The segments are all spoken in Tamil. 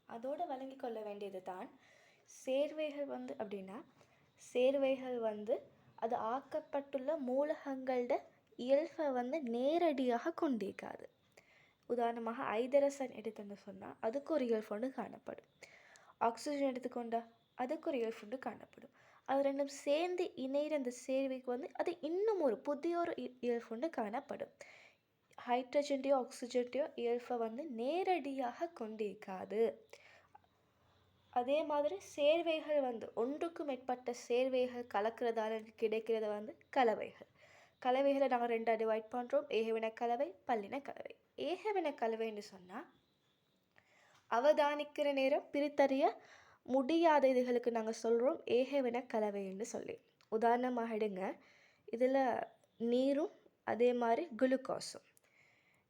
அதோடு வழங்கி கொள்ள வேண்டியது தான் சேர்வைகள் வந்து அப்படின்னா சேர்வைகள் வந்து அது ஆக்கப்பட்டுள்ள மூலகங்களோட இயல்பை வந்து நேரடியாக கொண்டிருக்காது. உதாரணமாக ஐதரசன் எடுத்துன்னு சொன்னால் அதுக்கு ஒரு இயல்பொண்டு காணப்படும். ஆக்சிஜன் எடுத்துக்கொண்டா அதுக்கு ஒரு இயல்பொண்டு காணப்படும். அது ரெண்டும் சேர்ந்து இணைகிற அந்த சேர்வைக்கு வந்து அது இன்னும் ஒரு புதிய ஒரு இயல்பொண்டு காணப்படும். ஹைட்ரஜன்டையோ ஆக்சிஜன்டையோ இயல்பை வந்து நேரடியாக கொண்டிருக்காது. அதே மாதிரி சேர்வைகள் வந்து ஒன்றுக்கு மேற்பட்ட சேர்வைகள் கலக்கிறதால கிடைக்கிறது வந்து கலவைகள். கலவைகளை நாங்கள் ரெண்டாக டிவைட் பண்ணுறோம். ஏகவின கலவை, பல்லின கலவை. ஏகவின கலவைன்னு சொன்னால் அவதானிக்கிற நேரம் பிரித்தறிய முடியாத இதுகளுக்கு நாங்கள் சொல்கிறோம் ஏகவின கலவைன்னு சொல்லி. உதாரணமாக எடுங்க, இதில் நீரும் அதே மாதிரி குளுக்கோஸும்.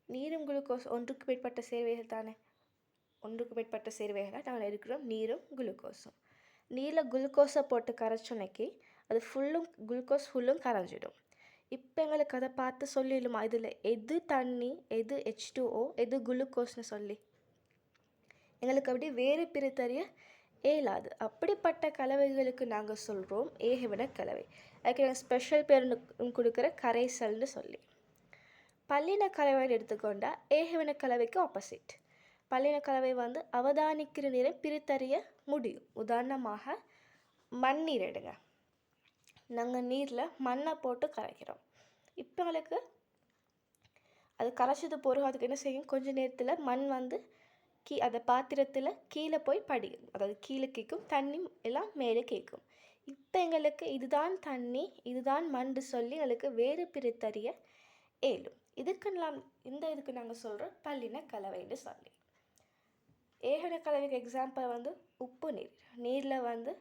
நீரும் குளுக்கோஸ் ஒன்றுக்கு மேற்பட்ட சேர்வைகள் தானே. ஒன்றுக்கு மேற்பட்ட சேர்வைகளாக நாங்கள் இருக்கிறோம் நீரும் குளுக்கோஸும். நீரில் குளுக்கோஸை போட்டு கரைச்சோன்னைக்கு அது ஃபுல்லும் குளுக்கோஸ் ஃபுல்லும் கரைஞ்சிடும். இப்போ எங்களுக்கு அதை பார்த்து சொல்லிடுமா இதில் எது தண்ணி, எது H2O, எது குளுக்கோஸ்னு சொல்லி? எங்களுக்கு அப்படி வேறு பிரித்தறிய இயலாது. அப்படிப்பட்ட கலவைகளுக்கு நாங்கள் சொல்கிறோம் ஏகவின கலவை. அதுக்கு நாங்கள் ஸ்பெஷல் பேர் கொடுக்குற கரைசல்னு சொல்லி. பல்லின கலவைன்னு எடுத்துக்கொண்டால் ஏகவின கலவைக்கு ஆப்போசிட். பல்லின கலவை வந்து அவதானிக்கிற நீரை பிரித்தறிய முடியும். உதாரணமாக மண்ணீர் எடுங்க. நாங்கள் நீரில் மண்ணை போட்டு கரைக்கிறோம். இப்போ எங்களுக்கு அது கரைச்சது பிறகு அதுக்கு என்ன செய்யும், கொஞ்சம் நேரத்தில் மண் வந்து அந்த பாத்திரத்தில் கீழே போய் படியும். அதாவது கீழே கேட்கும், தண்ணி எல்லாம் மேலே கேட்கும். இப்போ எங்களுக்கு இதுதான் தண்ணி, இதுதான் மண் சொல்லி எங்களுக்கு வேறு பிரித்தறிய இயலும். இதுக்கு நாங்கள் சொல்கிறோம் பல்லின கலவைன்னு சொல்லி. ஏகவின கலவைக்கு எக்ஸாம்பிள் வந்து உப்பு நீர். நீரில் வந்து